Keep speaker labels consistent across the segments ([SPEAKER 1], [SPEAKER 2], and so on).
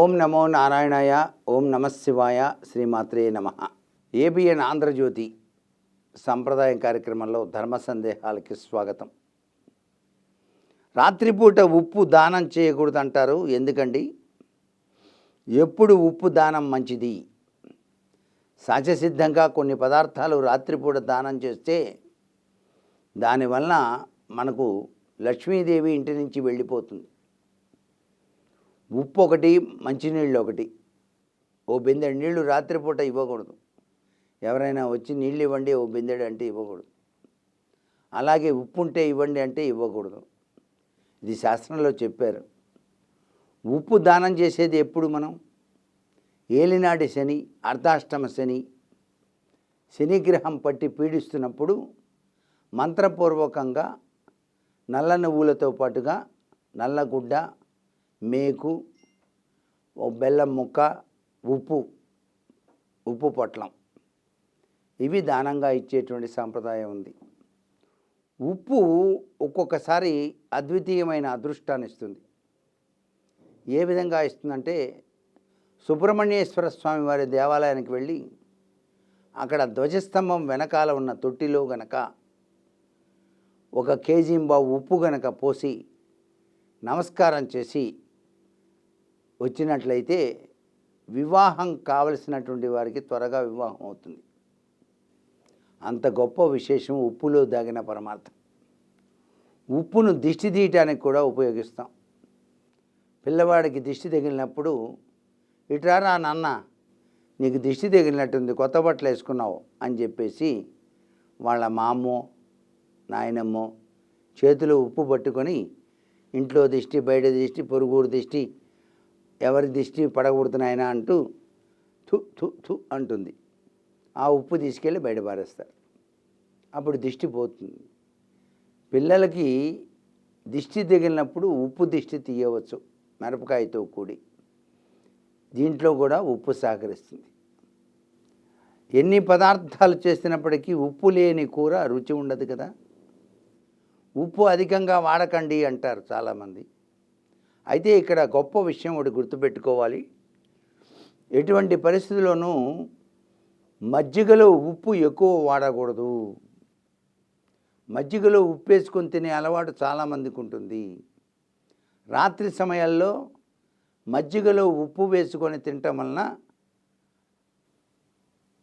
[SPEAKER 1] ఓం నమో నారాయణాయ. ఓం నమశివాయ. శ్రీమాత్రే నమ. ఏబిఎన్ ఆంధ్రజ్యోతి సంప్రదాయం కార్యక్రమంలో ధర్మ సందేహాలకి స్వాగతం. రాత్రిపూట ఉప్పు దానం చేయకూడదు అంటారు, ఎందుకండి? ఎప్పుడు ఉప్పు దానం మంచిది? సహజసిద్ధంగా కొన్ని పదార్థాలు రాత్రిపూట దానం చేస్తే దానివల్ల మనకు లక్ష్మీదేవి ఇంటి నుంచి వెళ్ళిపోతుంది. ఉప్పు ఒకటి, మంచినీళ్ళు ఒకటి. ఓ బిందెడు నీళ్లు రాత్రిపూట ఇవ్వకూడదు. ఎవరైనా వచ్చి నీళ్ళు ఇవ్వండి ఓ బిందెడు అంటే ఇవ్వకూడదు. అలాగే ఉప్పు ఉంటే ఇవ్వండి అంటే ఇవ్వకూడదు. ఇది శాస్త్రంలో చెప్పారు. ఉప్పు దానం చేసేది ఎప్పుడు మనం? ఏలినాటి శని, అర్ధాష్టమ శని, శనిగ్రహం పట్టి పీడిస్తున్నప్పుడు మంత్రపూర్వకంగా నల్ల నువ్వులతో పాటుగా నల్లగుడ్డ, మేకు, ఓ బెల్లం ముక్క, ఉప్పు పొట్లం, ఇవి దానంగా ఇచ్చేటువంటి సాంప్రదాయం ఉంది. ఉప్పు ఒక్కొక్కసారి అద్వితీయమైన అదృష్టాన్ని ఇస్తుంది. ఏ విధంగా ఇస్తుందంటే, సుబ్రహ్మణ్యేశ్వర స్వామి వారి దేవాలయానికి వెళ్ళి అక్కడ ధ్వజస్తంభం వెనకాల ఉన్న తొట్టిలో గనక 1 కేజీంబావు ఉప్పు గనక పోసి నమస్కారం చేసి వచ్చినట్లయితే వివాహం కావలసినటువంటి వారికి త్వరగా వివాహం అవుతుంది. అంత గొప్ప విశేషం ఉప్పులో దాగిన పరమార్థం. ఉప్పును దిష్టి తీయటానికి కూడా ఉపయోగిస్తాం. పిల్లవాడికి దిష్టి తగిలినప్పుడు, ఇట్రారా నాన్న, నీకు దిష్టి తగిలినట్టుంది, కొత్త బట్టలు వేసుకున్నావు అని చెప్పేసి వాళ్ళ మామో నాయనమ్మో చేతిలో ఉప్పు పట్టుకొని ఇంట్లో దిష్టి, బయట దిష్టి, పొరుగురు దిష్టి, ఎవరి దిష్టి పడగొడుతున్నాయన అంటూ థు థు థు అంటుంది. ఆ ఉప్పు తీసుకెళ్ళి బయట పారేస్తారు. అప్పుడు దిష్టి పోతుంది. పిల్లలకి దిష్టి తగిలినప్పుడు ఉప్పు దిష్టి తీయవచ్చు, మిరపకాయతో కూడి. దీంట్లో కూడా ఉప్పు సహకరిస్తుంది. ఎన్ని పదార్థాలు చేసినప్పటికీ ఉప్పు లేని కూర రుచి ఉండదు కదా. ఉప్పు అధికంగా వాడకండి అంటారు చాలామంది. అయితే ఇక్కడ గొప్ప విషయం ఒకటి గుర్తుపెట్టుకోవాలి. ఎటువంటి పరిస్థితుల్లోనూ మజ్జిగలో ఉప్పు ఎక్కువ వాడకూడదు. మజ్జిగలో ఉప్పు వేసుకొని తినే అలవాటు చాలామందికి ఉంటుంది. రాత్రి సమయాల్లో మజ్జిగలో ఉప్పు వేసుకొని తినటం వలన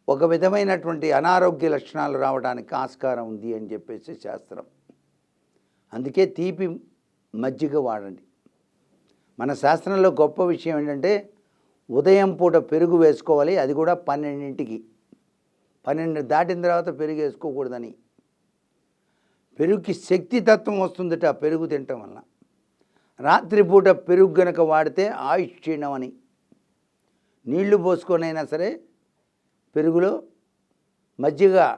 [SPEAKER 1] ఒక విధమైనటువంటి అనారోగ్య లక్షణాలు రావడానికి ఆస్కారం ఉంది అని చెప్పేసి శాస్త్రం. అందుకే తీపి మజ్జిగ వాడండి. మన శాస్త్రంలో గొప్ప విషయం ఏంటంటే, ఉదయం పూట పెరుగు వేసుకోవాలి, అది కూడా 12ంటికి. 12 దాటిన తర్వాత పెరుగు వేసుకోకూడదని. పెరుగుకి శక్తి తత్వం వస్తుందట పెరుగు తినటం వల్ల. రాత్రిపూట పెరుగు గనక వాడితే ఆయుష్ క్షీణం అని. నీళ్లు పోసుకొనైనా సరే పెరుగులో మజ్జిగ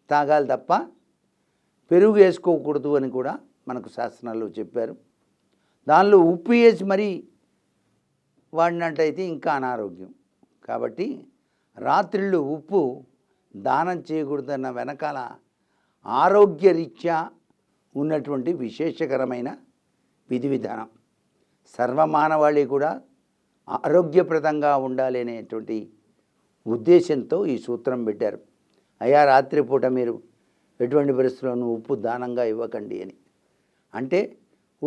[SPEAKER 1] తాగాలి తప్ప పెరుగు వేసుకోకూడదు అని కూడా మనకు శాస్త్రాల్లో చెప్పారు. దానిలో ఉప్పు వేసి మరీ వాడినట్టయితే ఇంకా అనారోగ్యం. కాబట్టి రాత్రిళ్ళు ఉప్పు దానం చేయకూడదన్న వెనకాల ఆరోగ్యరీత్యా ఉన్నటువంటి విశేషకరమైన విధి విధానం. సర్వమానవాళి కూడా ఆరోగ్యప్రదంగా ఉండాలి అనేటువంటి ఉద్దేశంతో ఈ సూత్రం పెట్టారు. అయ్యా, రాత్రిపూట మీరు ఎటువంటి పరిస్థితుల్లోనూ ఉప్పు దానంగా ఇవ్వకండి అని. అంటే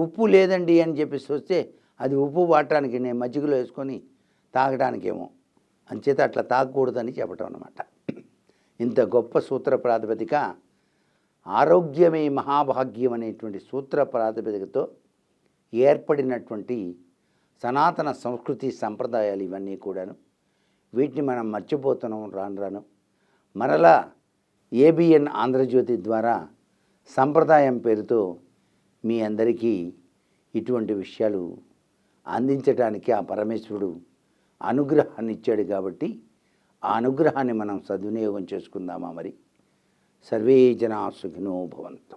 [SPEAKER 1] ఉప్పు లేదండి అని చెప్పేసి వస్తే అది ఉప్పు వాడటానికి, నేను మజ్జిగలో వేసుకొని తాగడానికేమో, అంచేత అట్లా తాగకూడదని చెప్పటం అన్నమాట. ఇంత గొప్ప సూత్ర ప్రాతిపదిక, ఆరోగ్యమే మహాభాగ్యం అనేటువంటి సూత్ర ప్రాతిపదికతో ఏర్పడినటువంటి సనాతన సంస్కృతి సంప్రదాయాలు ఇవన్నీ కూడాను. వీటిని మనం మర్చిపోతున్నాం రాను రాను. మరలా ఏబిఎన్ ఆంధ్రజ్యోతి ద్వారా సంప్రదాయం పేరుతో మీ అందరికీ ఇటువంటి విషయాలు అందించడానికి ఆ పరమేశ్వరుడు అనుగ్రహాన్ని ఇచ్చాడు. కాబట్టి ఆ అనుగ్రహాన్ని మనం సద్వినియోగం చేసుకుందామా మరి. సర్వే జనా సుఖినో భవంతు.